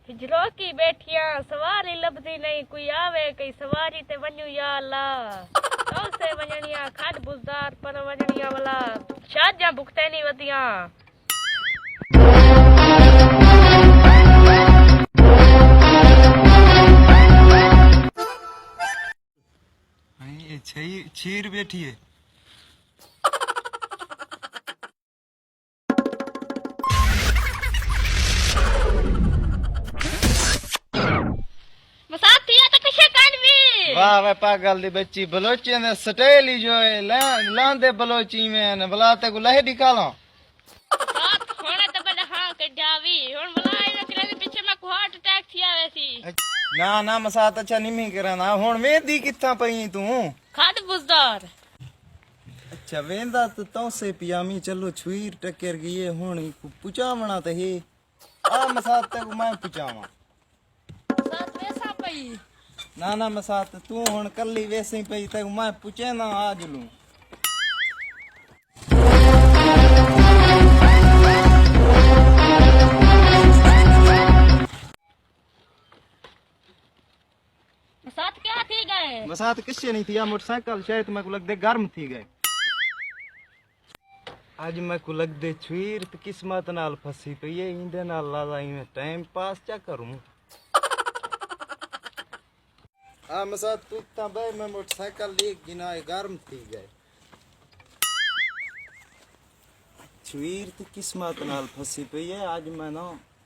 हिजरो की बैठियां सवारी लभदी नहीं, कोई आवे कई सवारी ते वन्यू या अल्लाह। तो से वजनिया खाद बुजदार पर वजनिया वाला शाजा भुगते नहीं वदिया। छीर बैठी है। वाह वाह पागल दी बच्ची बलोचियां दे स्टाइल ही जो है लांदे बलोची में भला ते को लहे निकालो साथ होने तो बड़ा हां कढावी हुन मलाई न करे पीछे में को हार्ट अटैक थी आवे सी। ना ना मसात अच्छा निमी करना हुन वेंदी किथा पई तू खाद बुजदार। अच्छा वेंदा तो से पियामी चलो छुईर टक्कर गई हुन पुचावना ते हे आ मसात ते मैं पुचावा साथ वैसा पई ना ना मसात तू हुन कल्ली वैसे पई ते मैं पुचे ना आज लूं। मसात क्या थी गए? मसात किससे नहीं थी मोटरसाइकिल शायद मेरे को लग दे गर्म थी गए। आज मैं को लग दे छुईर तो किस्मत नाल फसी पई है इंदे नाल लालाई में टाइम पास क्या करूं। आ मसात तू ता बे मैं मोटरसाइकिल लेक गिना गर्म थी गए। छुईर तो किस्मत नाल फसी पई है आज मैं ना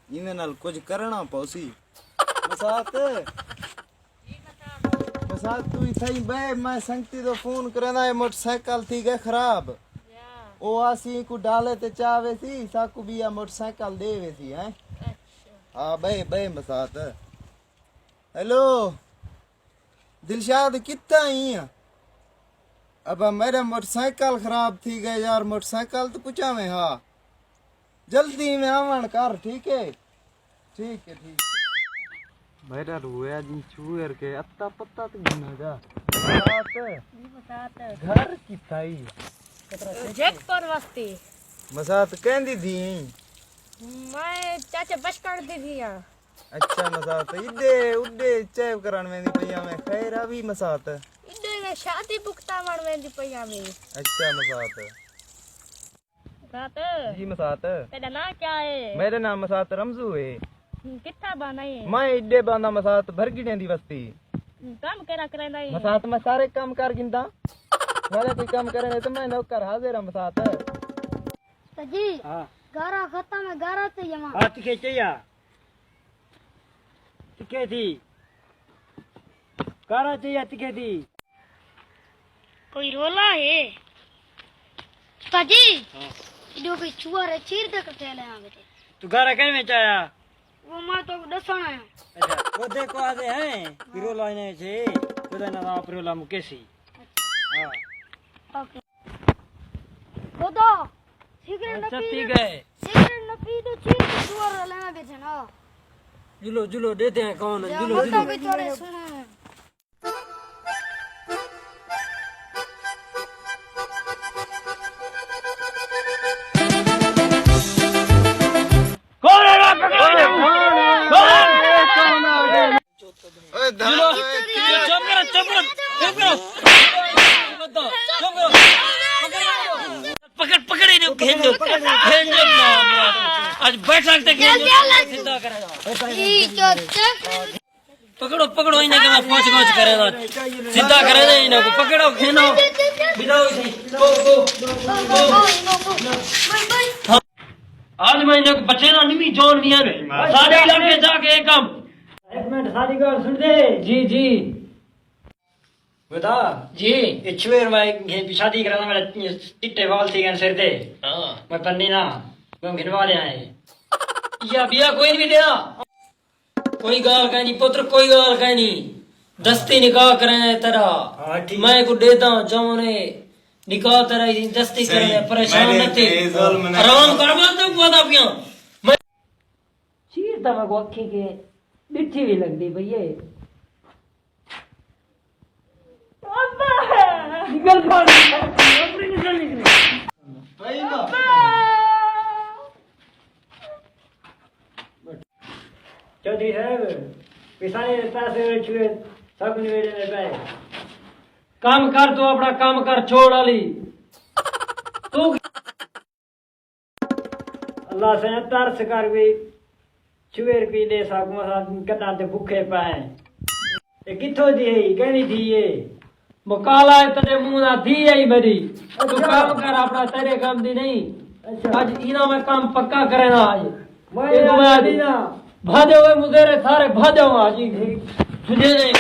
इंदे नाल कुछ करना पौसी। मसात मसात तू इथई बे मैं संगती तो फोन करना है मोटरसाइकिल थी गए खराब ओ आसी को डाले ते चावे थी साकू बिया मोटरसाइकिल देवे थी हैं। हां बे बे मसात हेलो दिलशाद कितना ही अब मेरा मोटरसाइकिल खराब थी गए यार मोटरसाइकिल तो पूछा में। हाँ जल्दी में आवन कर ठीक है ठीक है ठीक है मेरा रुआ जी छुएर के अत्ता पत्ता तो गिना जा मसात घर की थाई जयपुर वस्ती मसात कहंदी थी मैं चाचा बच कर दी थी। अच्छा मसात इडे उडे चेव करन में दी पईया में खैर अभी मसात इडे ने शादी भुगता मण में दी पईया में। अच्छा मसात मसात जी मसात तेरा नाम क्या है? मेरा नाम मसात रमजू है। कितना बाना है? मैं इडे बांदा मसात भरगिड़े दी बस्ती काम केरा करना है मसात मैं सारे काम कर गिंदा वाले कोई काम करे तो मैं नौकर हाजिर है मसात जी। हां गारा खत्म है गारा ते यमा हां तिके चाहिए तिके थी गारा चाहिए तिके थी कोई रोला है जी। इडो कोई छुआ रे चीर दे कटे ले आवे थे तू गारा कहीं में चाया वो मैं तो दसना है। अच्छा वो देखो आदे हैं पिरोला ने छे खुदा ना आप पिरोला मुकेशी। हां ओके खुदा सिगरेट न अच्छा पी पी गए सिगरेट न पी तो चीर के छुआ रे लेना बेचे ना जुलो जुलो देते हैं कौन जुलो तो जुलो बेचारे सुनो कौन है ना पकड़ो ओए जुलो चुप करो चुप करो चुप करो बताओ चुप करो पकड़ पकड़ इन्हें खेल दो आज बैठ सकते खेल सीधा करेगा ई चोच पकड़ो पकड़ो इन्हें के मैं पहुंच करेगा सीधा करेगा इन्हें को पकड़ो खेलो बिलाओ इसे गो आज मैं इन्हें को बचेगा नहीं भी जोन भी है सारे इलाके जाके एक काम एक मिनट सारी गल सुन दे जी जी बता जी इच्छुएर मैं शादी कराना मेरा चिट्टे वाल थी गए सिर दे हां मैं पन्नी ना मैं घिनवा ले आए या बिया कोई नहीं देना कोई गाल कहीं नहीं पुत्र कोई गाल कहीं नहीं दस्ती निकाह करें तेरा मैं को देता जौने निकाह तेरा दस्ती करें परेशान न थे आराम कर मत पता पिया मैं चीर ता मैं को अखी के बिठी भी लगदी भैया निकल बाहर निकल भाई ना चौधरी साहब किसानी पैसे छुए सब निवेड़े में पे काम कर तू अपना काम कर छोड़ वाली तू अल्लाह से तरस कर भी छुए रुपये दे सकूँ कदा ते भूखे पाए ये किथों दी है कहनी थी ये मुकाला है तेरे मुंह ना थी है मेरी तू काम कर अपना तेरे काम दी नहीं आज इना में काम पक्का करे ना आज मैं भाजो हुए मुझे सारे भाजो आज तुझे नहीं